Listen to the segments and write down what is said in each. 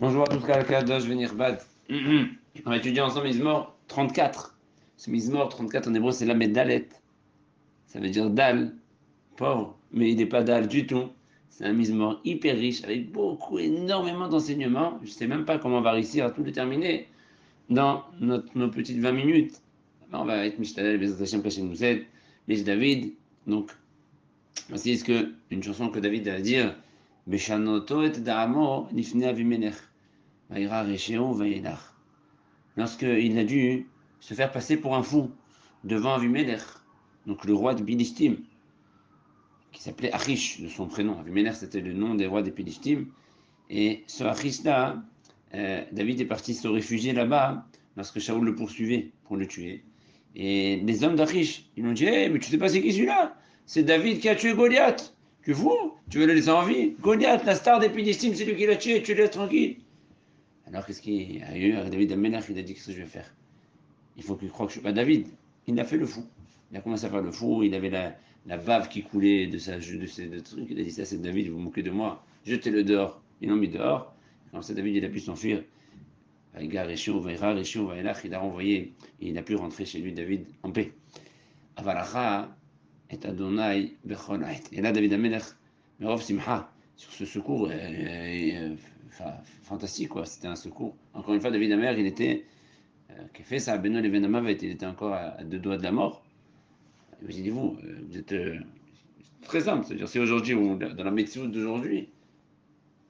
Bonjour à tous, Kalakadosh, venir bad. On va étudier ensemble Mizmor 34. Ce Mizmor 34 en hébreu, c'est la Dalet. Ça veut dire Dal, pauvre, mais il n'est pas Dal du tout. C'est un Mizmor hyper riche, avec énormément d'enseignements. Je ne sais même pas comment on va réussir à tout déterminer dans nos petites 20 minutes. On va être Mishtadel, Bezat Hashem, Kachem nous aide. Mais David, donc, voici une chanson que David a à dire. Beshanoto et Da'amo, Nifne Avimelech. Lorsqu'il a dû se faire passer pour un fou devant Avimelech, donc le roi de Philistim, qui s'appelait Achish de son prénom. Avimelech, c'était le nom des rois des Philistim. Et ce Achish-là, David est parti se réfugier là-bas lorsque Shaoul le poursuivait pour le tuer. Et les hommes d'Achish, ils lui ont dit hey, mais tu sais pas c'est qui celui-là? C'est David qui a tué Goliath. Tu fous? Tu veux le laisser en vie? Goliath, la star des Philistim, c'est lui qui l'a tué, tu le laisses tranquille. Alors qu'est-ce qu'il y a eu? David Amelach, il a dit qu'est-ce que je vais faire? Il faut qu'il croie que je ne suis pas David. Il a fait le fou. Il a commencé à faire le fou, il avait la bave qui coulait de ses trucs. Il a dit ça c'est David, vous vous moquez de moi. Jetez-le dehors. Ils l'ont mis dehors. Comme ça David il a pu s'enfuir. Il a renvoyé et il a pu rentrer chez lui David en paix. Avalacha et Adonai bechol ait. Et là David Amelach, Merov Simcha, sur ce secours fantastique quoi. C'était un secours. Encore une fois David Amelach il était qui a fait ça, Beno Levenamavet, il était encore à deux doigts de la mort. Vous dit vous êtes très simple, c'est-à-dire si aujourd'hui, ou dans la médecine d'aujourd'hui,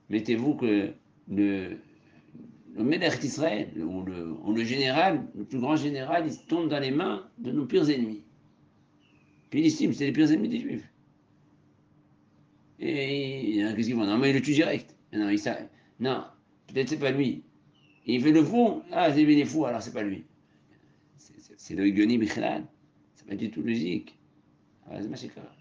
mettez-vous que le Melech d'Israël, ou le général, le plus grand général, il tombe dans les mains de nos pires ennemis. Philistim, c'est les pires ennemis des Juifs. Et qu'est-ce qu'ils font? Non, mais il le tue direct. Non, non, peut-être c'est pas lui. Et il fait le fou, ah, c'est les fous, alors c'est pas lui. C'est le Yoni Bichlal. C'est pas du tout logique. Ah, c'est ma chékara.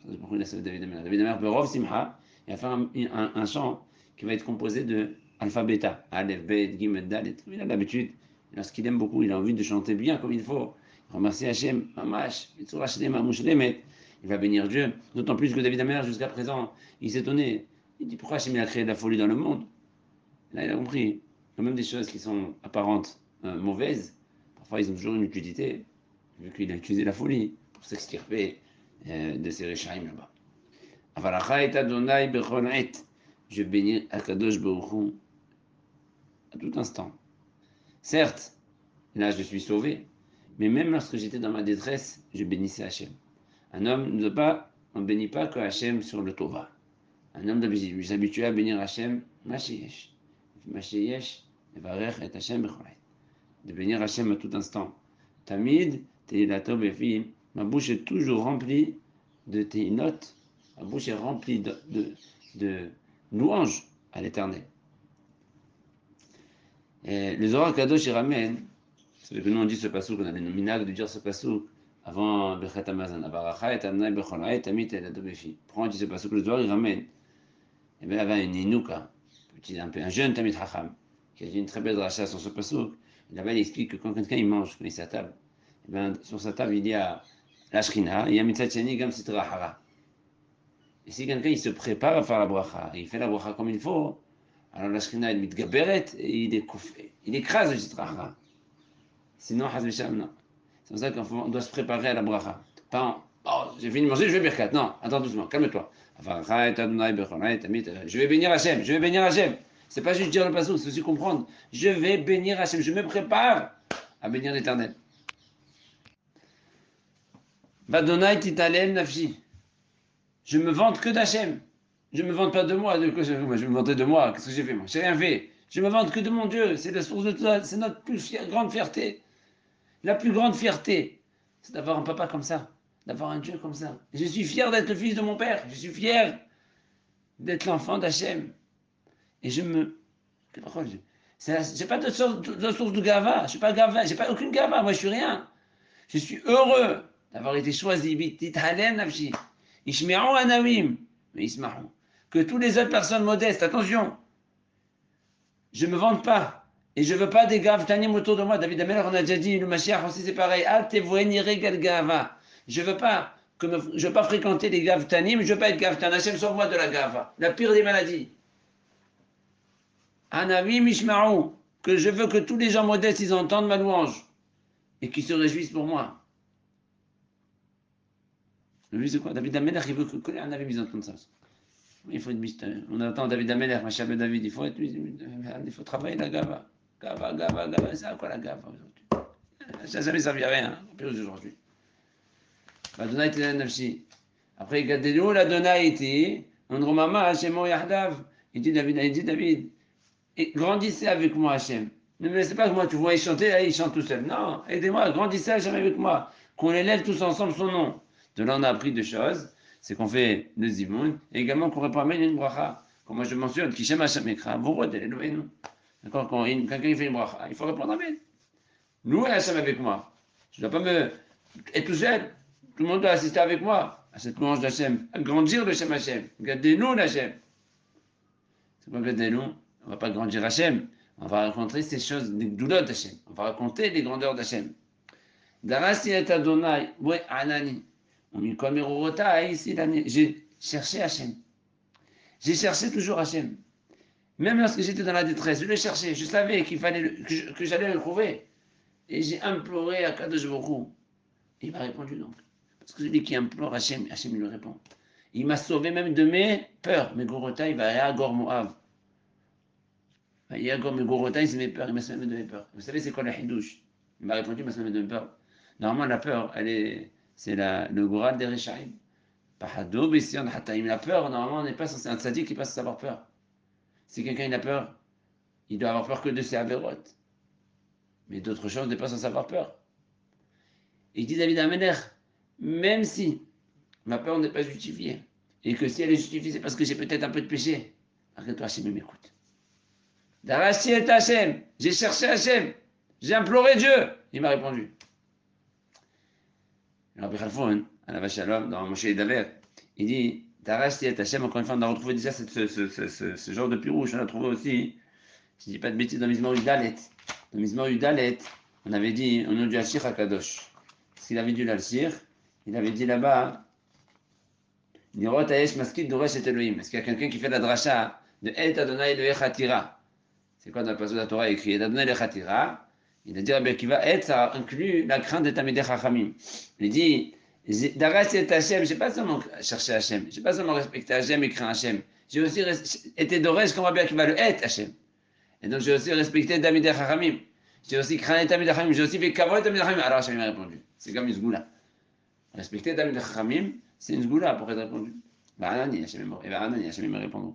C'est pourquoi il a sauvé David Amer. David Amer, Berov Simcha, il va faire un chant qui va être composé de alpha bêta. Aleph, Bet, Gimel, Dalet. Il a l'habitude, lorsqu'il aime beaucoup, il a envie de chanter bien comme il faut. Remercier Hachem, Mamash, Mitzvah Shlema, Mushlemet. Il va bénir Dieu. D'autant plus que David Amer, jusqu'à présent, il s'étonnait. Il dit pourquoi Hachem a créé de la folie dans le monde? Là, il a compris. Quand même des choses qui sont apparentes mauvaises, parfois ils ont toujours une utilité, vu qu'il a utilisé la folie pour s'extirper de ces Réchaïm là-bas. Avalacha et Adonai bechol ait. Je bénis Akadosh Baruch Hu à tout instant. Certes, là je suis sauvé, mais même lorsque j'étais dans ma détresse, je bénissais Hachem. Un homme on ne bénit pas que Hachem sur le Tova. Un homme doit s'habituer à bénir Hachem, Mashiach. Mashiach, Evarech et Hachem bechol ait. De bénir Hachem à tout instant. Tamid, Teilato Befim, ma bouche est toujours remplie de Teilot, ma bouche est remplie de louanges à l'éternel. Et le Zohar Kadosh il ramène, vous savez que nous on dit ce passou, qu'on avait le minag de dire ce passou avant Bechet Amazon, Abaracha et Amnai Bechol Ait, Tamid Teilato Befim. Pourquoi on dit ce passou que le Zohar il ramène? Et bien là, il y avait un Inouka, un jeune Tamid Chacham, qui a dit une très belle dracha sur ce passou. Là-bas, il explique que quand quelqu'un il mange, quand il est à sa table, et bien, sur sa table, il y a la shrina, il y a mitzat sheni, gam sitra hara. Et si quelqu'un il se prépare à faire la bracha, il fait la bracha comme il faut, alors la shrina elle mitgaberet et il écrase le sitra hara. Sinon, hazmisham, non. C'est pour ça qu'on doit se préparer à la bracha. Pas en, oh, j'ai fini de manger, je vais birkat. Non, attends doucement, calme-toi. Je vais bénir Hachem, je vais bénir Hachem. C'est pas juste dire le passage, c'est aussi comprendre. Je vais bénir Hachem, je me prépare à bénir l'Éternel. Badonai titalem nafshi. Je me vante que d'Hachem. Je me vante pas de moi. De quoi je vais me vanter de moi. Qu'est-ce que j'ai fait moi? J'ai rien fait. Je me vante que de mon Dieu. C'est la source de tout ça. C'est notre plus grande fierté. La plus grande fierté, c'est d'avoir un papa comme ça, d'avoir un Dieu comme ça. Je suis fier d'être le fils de mon père. Je suis fier d'être l'enfant d'Hachem. Et je me... J'ai pas de source de gava. Je suis pas gava. J'ai pas aucune gava. Moi, je suis rien. Je suis heureux d'avoir été choisi. Que toutes les autres personnes modestes, attention, je ne me vante pas. Et je ne veux pas des gaves tanim autour de moi. David Amelach, on a déjà dit, le Mashiach aussi c'est pareil. Je veux pas je veux pas fréquenter les gaves tanim, je veux pas être gave tan. Hachem, sauve-moi de la gave. La pire des maladies. Anavi mishma'u, que je veux que tous les gens modestes, ils entendent ma louange et qu'ils se réjouissent pour moi. Lui, c'est quoi? David Amelech, il veut que un Navi, ils entendent ça. Il faut être mystère. On attend David Amelech, Machab David, il faut travailler la gava. Gava, gava, gava, c'est quoi la gava aujourd'hui? Ça n'a jamais servi à rien, en plus aujourd'hui. Adonai était nafshi. Après, Gadelu, l'Adonai était, Andromama, Hachem, Yahdav. Il dit David, et grandissez avec moi, Hachem. Ne me laissez pas que moi, tu vois, il chantait, là, il chante tout seul. Non, aidez-moi, grandissez Hachem avec moi. Qu'on élève tous ensemble son nom. De là, on a appris deux choses. C'est qu'on fait le zimoun, et également qu'on répond Amen une bracha. Comme moi je mentionne, Kishem Hachem Ekra, Vorod, nous. D'accord, quand quelqu'un fait une bracha, il faut répondre Amen. Nous, Hachem avec moi. Je ne dois pas me être tout seul. Tout le monde doit assister avec moi à cette louange d'Hachem, à grandir le Shem Hachem. Gardez-nous l'Hachem. C'est pas gardez-nous. On ne va pas grandir Hachem. On va raconter ces choses, les douleurs d'Hachem. On va raconter les grandeurs d'Hachem. Darasi et Adonai, ouais, Anani. On m'y comme ici l'année. J'ai cherché Hachem. J'ai cherché toujours Hachem. Même lorsque j'étais dans la détresse, je le cherchais. Je savais qu'il fallait que j'allais le trouver. Et j'ai imploré à Kadosh Baruch Hu. Il m'a répondu donc. Parce que celui qui implore Hachem, Hachem il lui répond. Il m'a sauvé même de mes peurs. Mes Gorotai, il va à Gor Moab. Il y a Gor Gorotai, c'est mes peurs. Il m'a sauvé de mes peurs. Vous savez, c'est quoi le hidouche? Il m'a répondu, il m'a sauvé de mes peurs. Normalement, la peur, c'est le Goral des Rechaim. La peur, normalement, on n'est pas censé un tzaddik qui passe à avoir peur. Si quelqu'un il a peur, il doit avoir peur que de ses avérotes. Mais d'autres choses, on n'est pas censé avoir peur. Et il dit David Amelech, même si ma peur n'est pas justifiée, et que si elle est justifiée, c'est parce que j'ai peut-être un peu de péché, arrête-toi, Hachem m'écoute. Darachi et Hachem, j'ai cherché Hachem, j'ai imploré Dieu, il m'a répondu. Rabbi Khalfoun, à la Shalom, dans Moshe Daver, il dit Darachi et Hachem, encore une fois, on a retrouvé déjà ce genre de pirouche, on a trouvé aussi, je ne dis pas de bêtises, dans Mizmor Udalet. Dans Mizmor Udalet, on avait dit, au nom du Hachir HaKadosh. Parce qu'il avait dû l'Alchir, il avait dit là-bas, Nirot Aesh Maskid Doresh et Elohim. Est-ce qu'il y a quelqu'un qui fait la dracha de Et Adonai le Echatira? C'est quoi dans le passage de la Torah écrit Et Adonai le Echatira? Il a dit Rabbi Akiva, Et, ça inclut la crainte de Tamidei Chachamim. Il dit, Daras et Hachem, je n'ai pas seulement cherché Hachem, je n'ai pas seulement respecté Hachem et craint Hachem, j'ai aussi été Doresh comme Rabbi Akiva, le Et Hachem. Et donc j'ai aussi respecté Tamidei Chachamim. J'ai aussi craint Tamidei Chachamim, j'ai aussi fait Kavod Tamidei Chachamim. Alors Hachem m'a répondu. C'est comme une zgoula. Respecter Tamidei Chachamim, c'est une zgoula pour être répondu. Ba'anani, Hachem m'a répondu.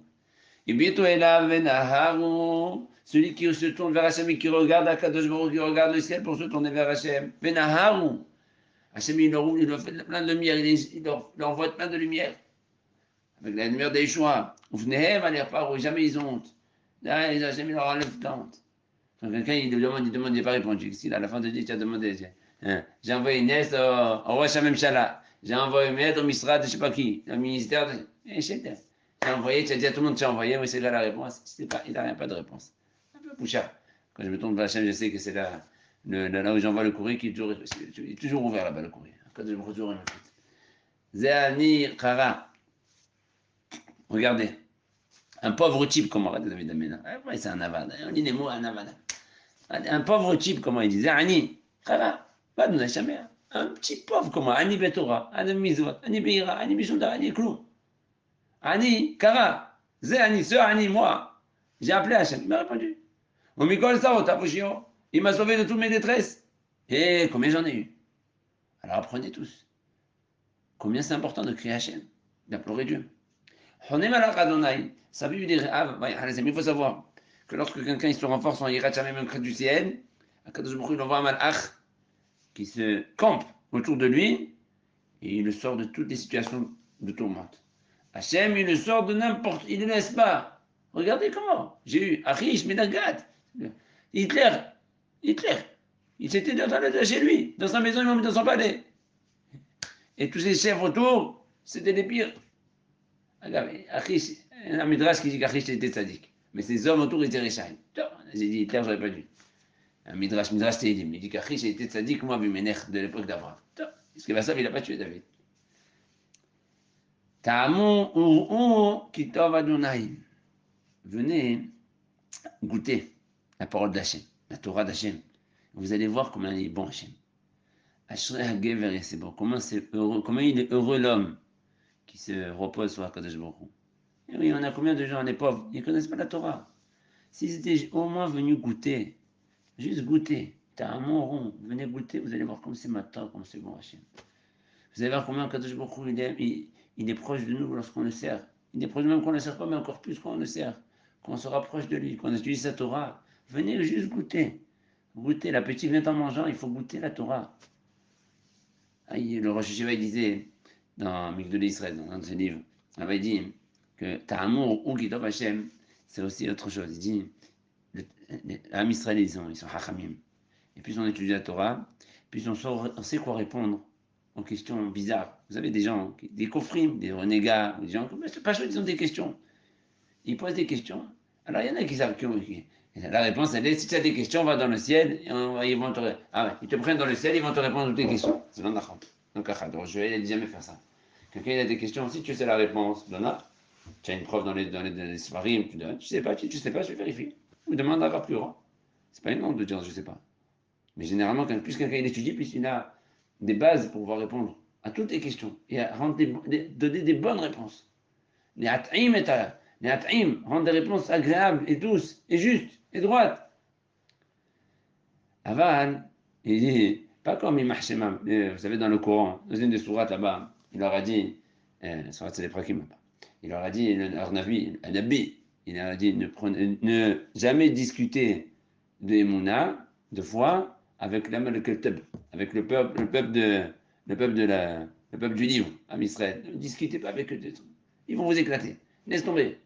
Ibito elav venaharu, celui qui se tourne vers Hachem et qui regarde Akadosh Baruch, qui regarde le ciel pour se tourner vers Hachem. Venaharu. Hachem il leur fait plein de lumière, il leur envoie plein de lumière. Avec la lumière des Yeshua. Ufnehem alerparu, jamais ils ont honte. Là, ils n'ont jamais leur enlève la honte. Quand quelqu'un il demande, il n'a pas répondu. Si à la fin de dit, tu as demandé, j'ai envoyé une lettre au roi Shamem Shala. J'ai envoyé une lettre au ministère de je ne sais pas qui, au ministère de. J'ai envoyé, tu as dit à tout le monde, tu as envoyé, oui, c'est là la réponse. Il n'a pas de réponse. Un peu bouchard. Quand je me tourne vers Hachem, je sais que c'est là où j'envoie le courrier qui est toujours ouvert là-bas, le courrier. Quand je me retourne, il m'écoute. Zéani Kara. Regardez. Un pauvre type, comment on dit David Amena. Ouais, c'est un avada. On dit les mots, un avada. Un pauvre type, comment il disait Ani, Kara, pas de jamais. Un petit pauvre, comment Ani Betora, Ani Mizot, Ani Beira, Ani Bishonda, Ani Klou. Ani, Kara, Zé Ani, ce Ani, moi. J'ai appelé Hachem, il m'a répondu. On m'y colle ça, il m'a sauvé de toutes mes détresses. Et combien j'en ai eu? Alors apprenez tous. Combien c'est important de crier Hachem, d'implorer Dieu. Ça veut dire, il faut savoir que lorsque quelqu'un se renforce en Yirat Shamem, même près du ciel, Akadosh Baruch Hu, il envoie un malach qui se campe autour de lui et il le sort de toutes les situations de tourmente. Hachem, il le sort de n'importe, il ne laisse pas. Regardez comment. J'ai eu Achish, Medagat, Hitler, il s'était dans chez lui, dans sa maison, il m'a mis dans son palais. Et tous ces chefs autour, c'était les pires. Achish, un midrash qui dit qu'Achish était tzaddik. Mais ces hommes autour étaient Rechaim. J'ai dit Hitler, j'aurais pas dû. Un midrash Tehillim. Il dit qu'Achish était tzaddik, moi, Bimenech, de l'époque d'Abraham. Parce que Vassav, il n'a pas tué David. Ta'amu kitov Adonai. Venez goûter la parole d'Hachem, la Torah d'Hachem. Vous allez voir comment il est bon Hachem. Ashrei HaGever, c'est bon. Comment il est heureux l'homme qui se repose sur HaKadosh Baruch Hu. Et oui, on a combien de gens, les pauvres, ils ne connaissent pas la Torah. S'ils étaient au moins venus goûter, juste goûter, t'as un mot rond, venez goûter, vous allez voir comme c'est matin, comme c'est bon Hachem. Vous allez voir combien HaKadosh Baruch Hu, il est proche de nous lorsqu'on le sert. Il est proche même qu'on ne le sert pas, mais encore plus quand on le sert. Quand on se rapproche de lui, quand on utilise sa Torah. Venez juste goûter. Goûter, l'appétit vient en mangeant, il faut goûter la Torah. Ah, le Rosh Hashiva, il disait, dans Migdolé Israël, dans un de ses livres, il dit que Ta'amour ou Kitov Hashem, c'est aussi autre chose. Il dit, les Israël, ils sont hachamim. Et plus on étudie la Torah, plus on sait quoi répondre aux questions bizarres. Vous avez des gens, des kofrim, des renégats, des gens, pas chaud, ils ont des questions. Ils posent des questions. Alors il y en a qui savent que la réponse, elle est, si tu as des questions, va dans le ciel, et ils vont te ils te prennent dans le ciel, ils vont te répondre à toutes tes questions. C'est l'anacham. Donc je vais jamais faire ça. Quelqu'un a des questions, si tu sais la réponse, tu as une preuve dans les svarim, tu donnes. Tu sais pas, tu sais pas, je vérifie. Ou demande à plus grand. C'est pas une honte de dire je sais pas. Mais généralement, plus quelqu'un étudie, plus il a des bases pour pouvoir répondre à toutes les questions et à donner des bonnes réponses. Les at'im, rendre des réponses agréables et douces et justes et droites. Aval, il dit, pas comme Imah Shemam, vous savez, dans le Coran, dans une des sourates là-bas, il leur a dit, sourate c'est les prakim là-bas, il leur a dit, leur nabi, il leur a dit, ne jamais discuter de Emouna, de foi, avec l'Amal Kelteb, avec le peuple du livre, Am Israël. Ne discutez pas avec eux. Ils vont vous éclater. Laisse tomber.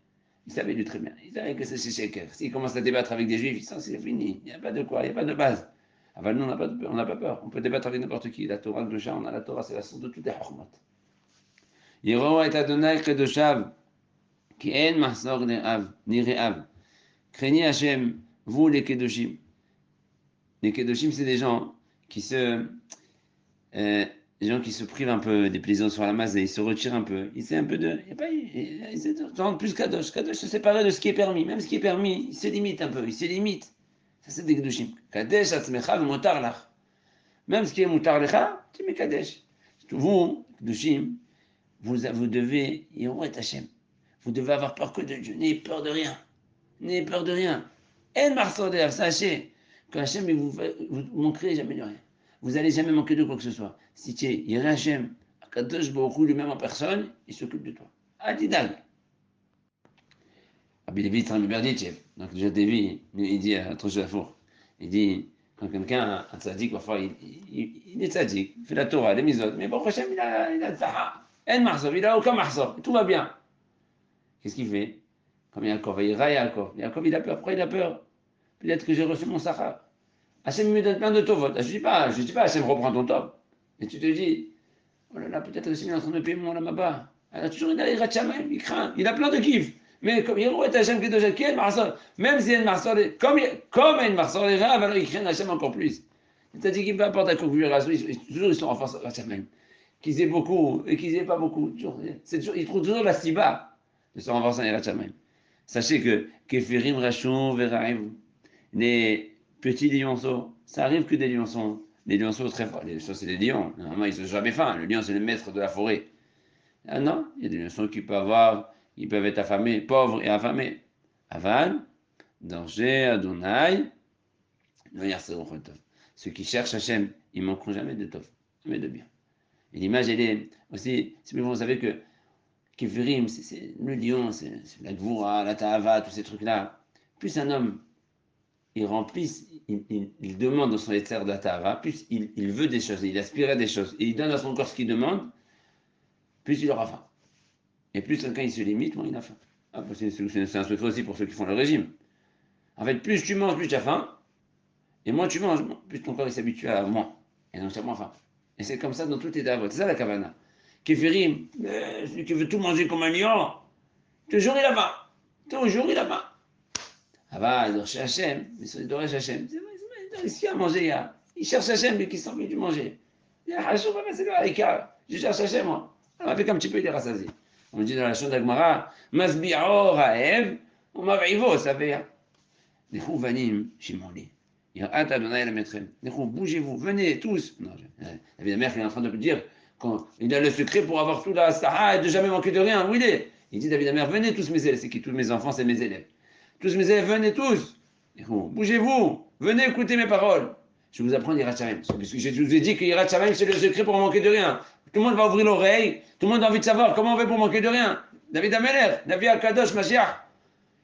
Ils savaient du très bien. Ils savaient que c'est Sheker. S'ils commencent à débattre avec des juifs, c'est fini. Il n'y a pas de quoi, il n'y a pas de base. Avant, nous, on n'a pas peur. On peut débattre avec n'importe qui. La Torah, le on a la Torah, c'est la source de toutes les chormot. Yero et Adonai Kedoshav, qui en mahzor ni re'av. Craignez Hachem, vous les Kedoshim. Les Kedoshim, c'est des gens qui se privent un peu des plaisirs sur la masse et ils se retirent un peu. Ils se rendent plus Kadosh. Kadosh se séparer de ce qui est permis. Même ce qui est permis, il se limite un peu. Il se limite. Ça, c'est des Kedoshim. Kadesh atzmecha v'motar lach. Même ce qui est motar lecha, tu mets Kadesh. Vous, Kedoshim, vous devez Yirot Hashem. Vous devez avoir peur que de Dieu. N'ayez peur de rien. N'ayez peur de rien. En marsodev, sachez que Hachem, vous manquerez jamais de rien. Vous n'allez jamais manquer de quoi que ce soit. Si tu es Yireh Hachem, Akadosh Baruch Hu lui-même en personne, il s'occupe de toi. Adidag. Rabbi Levi Yitzhak Berditchev, donc déjà Devi, il dit à Trochafour, il dit, quand quelqu'un, un tzaddik, parfois, il est tzaddik, il fait la Torah, les mitzvot, mais Baruch Hachem, il a tzara, en mahzor, il a aucun mahzor, tout va bien. Qu'est-ce qu'il fait? Comme Yaakov, il ira Yaakov, il a peur, pourquoi il a peur? Peut-être que j'ai reçu mon sahar. Hachem me donne plein de tovot. Je dis pas, Hachem reprend ton top. Et tu te dis, oh là là, peut-être Hachem est en train de payer mon là-bas. Alors toujours il a les Ratchamayim, il craint, il a plein de kiff. Mais comme Yero est Hachem qui est de Marsor, même s'il y a une Marsor, comme il y a une Marsor les rêves, alors il craint Hachem encore plus. C'est-à-dire qu'il peu importe la configuration, toujours ils sont en face de Ratchamayim. Qu'ils aient beaucoup et qu'ils aient pas beaucoup. Ils trouvent toujours la siba de se renforcer les Ratchamayim. Sachez que Kefirim Rachou Veraim, les petits lionceaux, ça arrive que des lionceaux. Les lionceaux très forts. Les lionceaux, c'est des lions. Normalement, ils ne sont jamais fins. Le lion, c'est le maître de la forêt. Ah non, il y a des lionceaux qui peuvent être affamés, pauvres et affamés. Aval, danger, Adonai, ceux qui cherchent Hachem, ils ne manqueront jamais de tov, jamais de bien. Et l'image, elle est aussi, vous savez que Kéfirim, c'est le lion, c'est la Gvoura, la Tahava, tous ces trucs-là. Plus un homme, il demande dans son éther de la Tahava, plus il veut des choses, il aspire à des choses, et il donne à son corps ce qu'il demande, plus il aura faim. Et plus quelqu'un il se limite, moins il a faim. C'est un secret aussi pour ceux qui font le régime. En fait, plus tu manges, plus tu as faim, et moins tu manges, plus ton corps s'habitue à moins, et donc tu as moins faim. Et c'est comme ça dans toutes les davot. C'est ça la kavana. Kéfirim, celui qui veut tout manger comme un lion, toujours il a faim. Toujours il a faim. Ah bah, il dort chez Hachem, mais il dort chez Hachem. C'est vrai, il risque à manger. Il cherche Hachem, mais qui s'en envie de manger. Il a Hachem, c'est le harika. Je cherche Hachem, moi. Alors, avec un petit peu, il est rassasié. On dit dans la chante d'Agmara, Masbi'o Raev, ou Mav'ivo, ça veut dire. Nechou vanim, Shimoni. Yirat Adonai la maîtresse. Nechou, bougez-vous, venez tous. Non, David Amer, il est en train de dire, quand il a le secret pour avoir tout la Sahara et de jamais manquer de rien. Où il est? Il dit, David Amer, venez tous mes élèves. C'est qui? Tous mes enfants, c'est mes élèves. Tous mes élèves, venez tous. Nechou, bougez-vous, venez écouter mes paroles. Je vais vous apprendre Yirat Shamayim. Parce que je vous ai dit que Yirat Shamayim, c'est le secret pour manquer de rien. Tout le monde va ouvrir l'oreille, tout le monde a envie de savoir comment on fait pour manquer de rien. David Ameler, Navi Akadosh, Mashiach,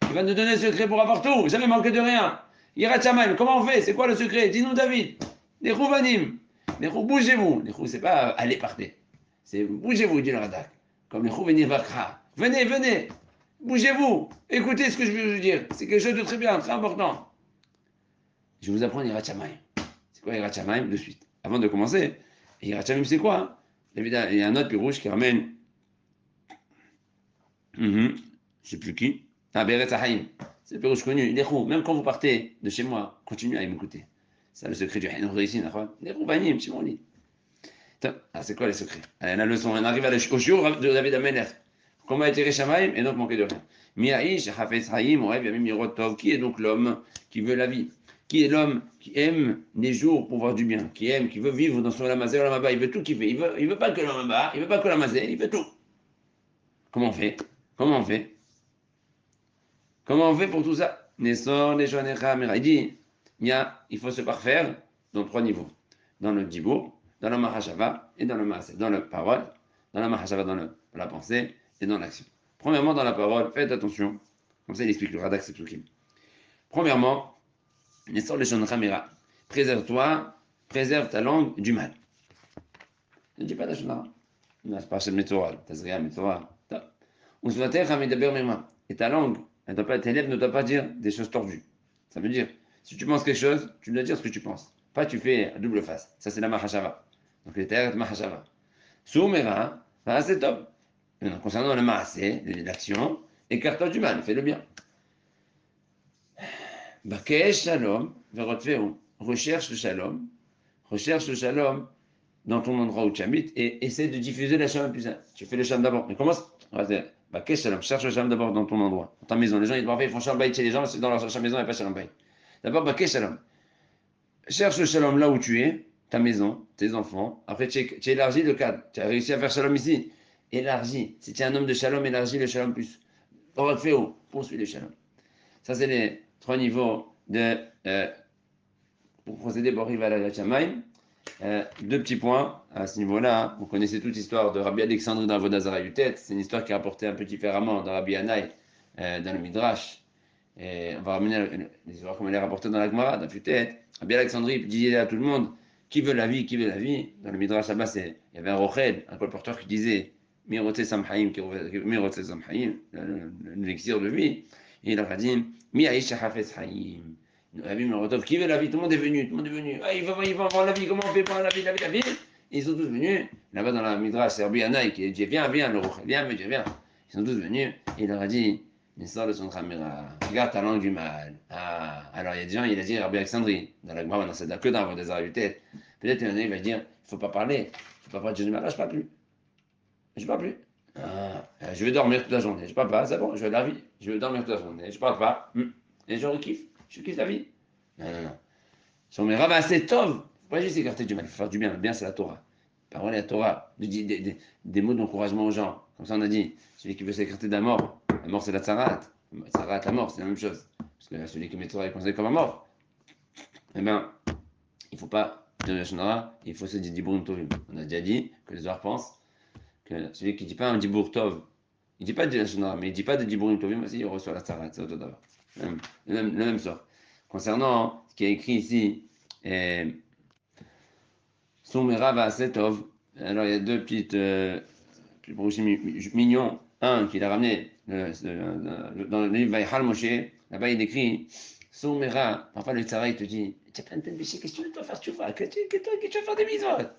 il va nous donner le secret pour avoir tout, jamais manquer de rien. Yirat Shamayim, comment on fait? C'est quoi le secret? Dis-nous, David. Les Rouvanim, les Rou, bougez-vous. Les Rou, c'est pas allez, partez. C'est bougez-vous, dit le Radak. Comme les Rouvanim Vakra. Venez, venez, bougez-vous. Écoutez ce que je veux vous dire. C'est quelque chose de très bien, très important. Je vais vous apprendre Yirat Shamayim. C'est quoi Yirat Shamayim de suite? Avant de commencer, Yirat Shamayim, c'est quoi hein? Il y a un autre pirouche qui ramène. Je ne sais plus qui. Ah, Beret Haïm. C'est le pirouche connu. Même quand vous partez de chez moi, continuez à m'écouter. C'est le secret du Haïnour ici, Nechou Banim, Shimoni. C'est quoi les secrets? Allez, la leçon. On arrive au jour de David Ameler. Comment attirer Shamaïm et donc manquer de rien. Miaïch, Hafez Haïm, Orev, Yamim Mirotov. Qui est donc l'homme qui veut la vie? Qui est l'homme qui aime les jours pour voir du bien? Qui aime, qui veut vivre dans son Lamazé, Lamaba? Il veut tout kiffer. Il veut pas que Lamaba, il veut pas que Lamazé, il veut tout. Comment on fait? Comment on fait? Comment on fait pour tout ça? Nesor, Neshonecha, Mira. Il dit, il faut se parfaire dans 3 niveaux. Dans le dibour, dans la mahashava et dans le maaseh. Dans la parole, dans la mahashava, dans la pensée et dans l'action. Premièrement, dans la parole, faites attention. Comme ça, il explique le Radak Sepsukim. Premièrement, Nesor, Neshonecha, Mira. Préserve-toi, préserve ta langue du mal. Ne dis pas la shonara. C'est pas chez le Metzora, Tazria, Metzora. Et ta langue, tes lèvres ne doivent pas dire des choses tordues. Ça veut dire, si tu penses quelque chose, tu dois dire ce que tu penses. Pas tu fais à double face. Ça, c'est la mahashava. Donc, les terres, mahashava. Soumera, c'est top. Concernant le maasé, l'action, écarte-toi du mal, fais le bien. Bakesh shalom, recherche le shalom dans ton endroit où tu habites et essaie de diffuser la shalom plus. Tu fais le shalom d'abord. Mais commence. Cherche le shalom d'abord dans ton endroit, dans ta maison. Les gens, ils font shalom bayit chez les gens, c'est dans leur maison, il n'y a pas shalom bayit. D'abord, bakesh shalom. Cherche le shalom là où tu es, ta maison, tes enfants. Après, tu élargis le cadre. Tu as réussi à faire shalom ici. Élargis. Si tu es un homme de shalom, élargis le shalom plus. Poursuis le shalom. Ça, c'est les 3 niveaux pour procéder pour arriver à la Shamaïm. 2 petits points à ce niveau-là. Vous connaissez toute l'histoire de Rabbi Alexandre dans Vodazara Yutet. C'est une histoire qui est rapportée un peu différemment de Rabbi Anaï dans le Midrash. Et on va ramener l'histoire comme elle est rapportée dans la Gemara, dans Yutet. Rabbi Alexandrie disait à tout le monde qui veut la vie, qui veut la vie. Dans le Midrash là-bas, il y avait un Rochel, un colporteur qui disait Mirote Samhaïm, l'élixir de vie. Et il leur a dit Mi Aïcha Hafez Haïm. Qui veut la vie? Tout le monde est venu. Ah, il va voir la vie. Comment on fait pour la vie? Et ils sont tous venus. Là-bas dans la Midrash, c'est Rabbi Anaï qui dit viens, le Rochel, viens. Ils sont tous venus. Et il leur a dit Nesor de son Khamira, regarde ta langue du mal. Ah, alors il y a des gens, il a dit Rabbi Alexandrie, dans la Gemara, c'est que dans des arts du tête. Peut-être il y en a, il va dire il ne faut pas parler. Il ne faut pas parler de mal. Là, je ne parle plus. Ah, je vais dormir toute la journée. Je parle pas, c'est bon, je vais la vie. Je vais dormir toute la journée. Je parle pas. Et je kiffe. Je kiffe la vie. Non. Son Mera, c'est tov. Il ne faut pas juste s'écarter du mal. Il faut faire du bien. Le bien, c'est la Torah. Parole à la Torah. Des mots d'encouragement aux gens. Comme ça, on a dit celui qui veut s'écarter de la mort c'est la tsarat. Tsarat, la mort, c'est la même chose. Parce que celui qui met Torah est considéré comme un mort. Eh bien, il ne faut pas dire la shonara, il faut se dire dibour tovim. On a déjà dit que les Zohar pensent que celui qui ne dit pas un dibour tov, il ne dit pas de la shonara, mais il ne dit pas de dibour tovim aussi, il reçoit la tsarat. C'est autre d'abord. Le même sort. Concernant ce qui est écrit ici, Soumera va setov. Alors il y a 2 petites mignons. Un qu'il a ramené dans le livre Vaïchal Moshe. Là-bas il écrit Soumera. Parfois le tzara il te dit tu as plein de péchés, qu'est-ce que tu veux faire? Tu vas faire des mitzvot.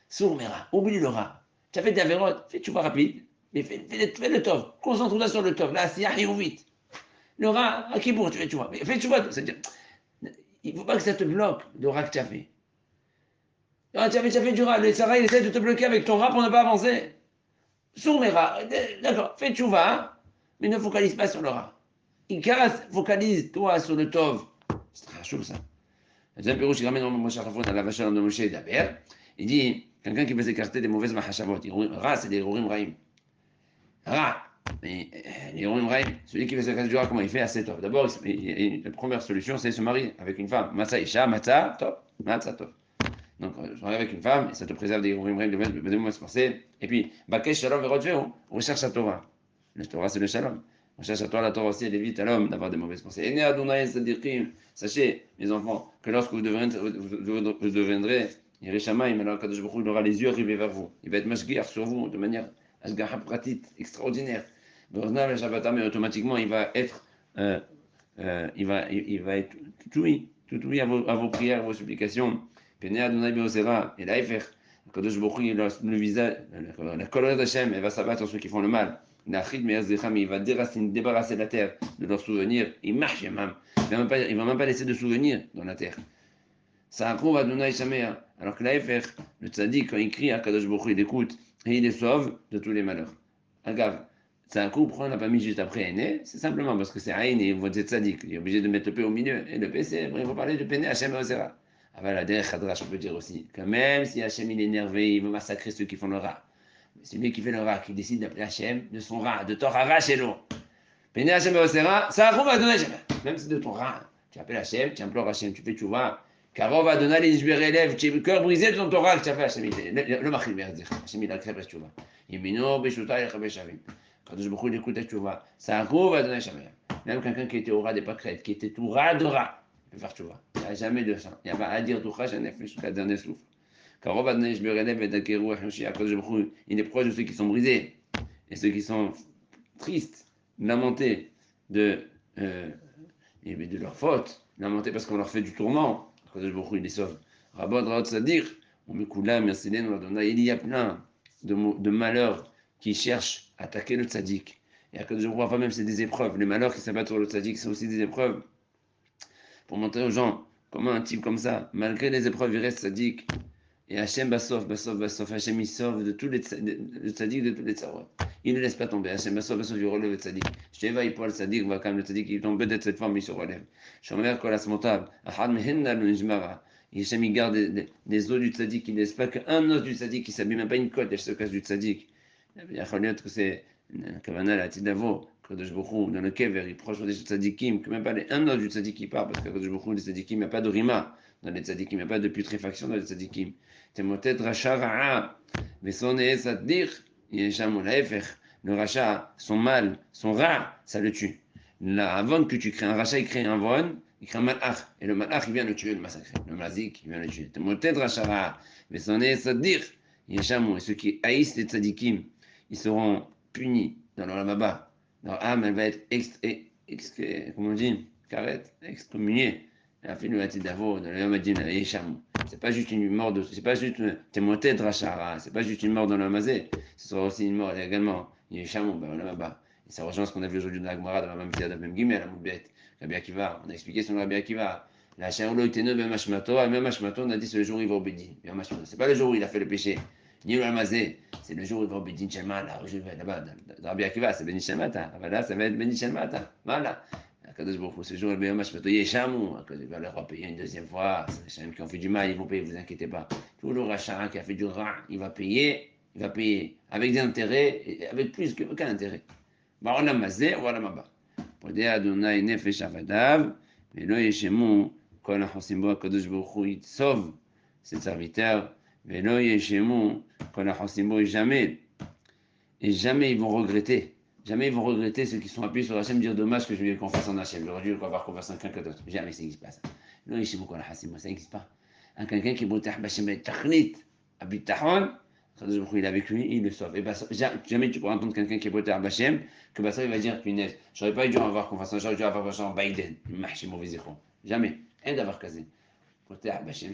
Soumera, oublie le rat. Tu as fait des avérotes, fais tu vas rapide, mais fais le tov. Concentre-toi sur le tov. Là, c'est arrive vite. Le rat, à qui pour tu vois. Mais fais tu vois. C'est-à-dire, il ne faut pas que ça te bloque le rat que tu as fait. Ah, tu as fait du rat. Le tzara il essaie de te bloquer avec ton rat pour ne pas avancer. Soumera, d'accord, fais tchouva, mais ne focalise pas sur le rat. focalise-toi sur le Tov. C'est très chaud ça. Le deuxième pérouche, il ramène dans Moshe Rafon à la vache de Moshe d'Aber. Il dit quelqu'un qui veut s'écarter des mauvaises mahashavot. Ra, c'est des Rorim Raim. Ra, mais les Rorim Raim, celui qui veut s'écarter du Ra, comment il fait? Assez Tov. D'abord, la première solution, c'est se marier avec une femme. Matza Isha, Matza, Tov. Matza, Tov. Donc, je marie avec une femme, et ça te préserve des Rorim Raim de mauvaises pensées. Et puis, Bakesh Shalom Verodveo, on recherche la Torah. La Torah, c'est le Shalom. On cherche à toi, la Torah aussi, elle évite à l'homme d'avoir des mauvaises pensées. Sachez, mes enfants, que lorsque vous deviendrez Yereshamaim, alors Kadosh Baruch Hu, il aura les yeux rivés vers vous. Il va être mashgiach sur vous de manière ashgaha pratit, extraordinaire. Mais automatiquement, il va être, il va être tout oui à vos prières, à vos supplications. Et l'aïfer, Kadosh Baruch Hu, le visage, la colère d'Hachem, elle va s'abattre sur ceux qui font le mal. Il va débarrasser la terre de leurs souvenirs. Il marche même. Il ne va même pas laisser de souvenirs dans la terre. Ça approuve Adonai Shamea. Alors que l'Aïfer, le tzaddik, quand il crie à Kadosh Baruch Hu, il écoute et il les sauve de tous les malheurs. Agave, Tzaddik, pourquoi on l'a pas mis juste après Aîné? C'est simplement parce que c'est Aïn et vous êtes tzaddik. Il est obligé de mettre le P au milieu. Et le P, c'est, il faut parler de Péné Hachem et Osera. Ah, la derrière Khadrash, on peut dire aussi que même si Hachem il est énervé, il veut massacrer ceux qui font le rat. C'est lui qui fait le rat, qui décide d'appeler Hachem de son rat, de ton rat chez nous. Péné Hachem et Osera, ça approuve Adonai Hachem. Même si de ton rat, tu appelles Hachem, tu implores Hachem, tu fais tchouva. Car va donner les yeux élèves, tu es cœur brisé de ton Torah que tu as fait Hachem. Le machil dire Hachem il a créé tchouva. Yemino beshuta yechabe shavim. Quand je beaucoup d'écouter tchouva, ça approuve Adonai Hachem. Même quelqu'un qui était au rat des pâquerettes, qui était tout rat de rat, il peut faire tchouva. Il n'y a jamais de ça. Il n'y a pas à dire tout rat, j'en ai fait jusqu'à dernier souffle. Car va donner les yeux élèves et d'akeru Hachem. Quand je beaucoup, il est proche de ceux qui sont brisés et ceux qui sont tristes, lamentés de leur faute, lamentés parce qu'on leur fait du tourment. Kadosh Baruch Hu, il les sauve. Rabban Raot Sadir, il y a plein de malheurs qui cherchent à attaquer le tzaddik. Et à Kadosh Baruch Hu, même c'est des épreuves. Les malheurs qui s'abattent sur le tzaddik, c'est aussi des épreuves. Pour montrer aux gens comment un type comme ça, malgré les épreuves, il reste tzaddik. Et Hachem Bassof, Hachem il sauve de tous les le tzaddik de tous les tzarot. Il ne laisse pas tomber. Hachem Bassof, il relève le tzaddik. Sheva il le tzaddik, va quand même le tzaddik, il tombe de cette forme, il se relève. Shomer kol asmotav, ahad mehenna lo nijmara. Hachem il garde des os du tzaddik, il ne laisse pas qu'un os du tzaddik qui s'abîme, même pas une côte, elle se casse du tzaddik. Il y a que c'est Kavana la Tidavo, Kadosh Baruch Hu, dans le kever, il proche des tzaddikim, que même pas un os du tzaddik qui part, parce que Kadosh Baruch Hu, les tzaddikim, il n'y a pas de rima dans les tzaddikim, il n'y a pas de putréfaction dans les tzaddikim. Temotet racha ra'a, mais son esadir, yesham laefer. Le racha, son mal, son ra, ça le tue. La avon que tu crées, un racha, il crée un von, il crée un malach, et le malach, il vient le tuer, le massacrer. Le mazik, il vient le tuer. Temotet racha ra'a, mais son esadir, yesham, et ceux qui haïssent les tzaddikim, ils seront punis dans leur lamaba. Leur âme, elle va être comment on dit, carrette, excommuniée. La fille de la Tidavo, de l'homme a dit, c'est pas juste une mort c'est pas juste témoin de Rachara, c'est pas juste une mort dans le mazé, ce sera aussi une mort également. Il est chamou, là-bas. Et ça rejoint ce qu'on a vu aujourd'hui dans la Gemara, dans la même vidéo, même guillemets, la Moubet, Rabbi Akiva. On a expliqué sur Rabbi Akiva. La Sherlo était neuf, même Hashmato, et même Hashmato, on a dit c'est le jour où il va au Bédi. C'est pas le jour où il a fait le péché, ni le mazé, c'est le jour où il va au Bédi Shalma, là-bas, dans Rabbi Akiva, c'est Béni Shalmata. Là, ça va être Béni Shalmata. Voilà. Kadosh Baruch Hu, ce jour, le Hashmato, Yeshamou, il va leur payer une deuxième fois. C'est les Hachem qui ont fait du mal, ils vont payer, vous inquiétez pas. Tout le rachat qui a fait du rat, il va payer avec des intérêts, et avec plus qu'aucun intérêt. Barola Mazé, voilà ma bas. Podé Adonai Nefesh Avadav, mais là, Yeshemou, Kol HaChosimbo, Kadosh Baruch Hu, il sauve ses serviteurs, mais là, Yeshemou, Kol HaChosimbo, et jamais ils vont regretter. Jamais ils vont regretter ceux qui sont appuyés sur Hachem, dire dommage que je lui ai confiance en Hachem. J'aurais dû avoir confiance en quelqu'un d'autre. Jamais ça n'existe pas ça. Non, Yeshemou, Kol HaChosimbo, ça n'existe pas. Quelqu'un qui est botah Hachem, Tachnit, Abitahon, il est avec lui, il le sauve. Et bah, jamais tu pourras entendre quelqu'un qui est poté à Bachem, que bah, ça il va dire punaise, j'aurais pas dû avoir confiance, j'aurais dû avoir confiance en Biden, jamais, un d'avoir casé. Poté à Bachem,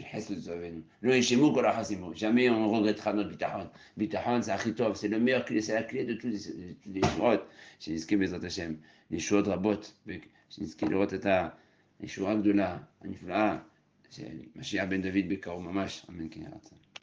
jamais on regrettera notre bitahon. Bitahon, c'est Achitov, c'est le meilleur clé, c'est la clé de tous les choses. J'ai ce qui est Bezat Hashem, les choses rabot, j'ai ce qui est le rotata, les choses de là, c'est Mashiach ben David Bekar Mamash, Amen.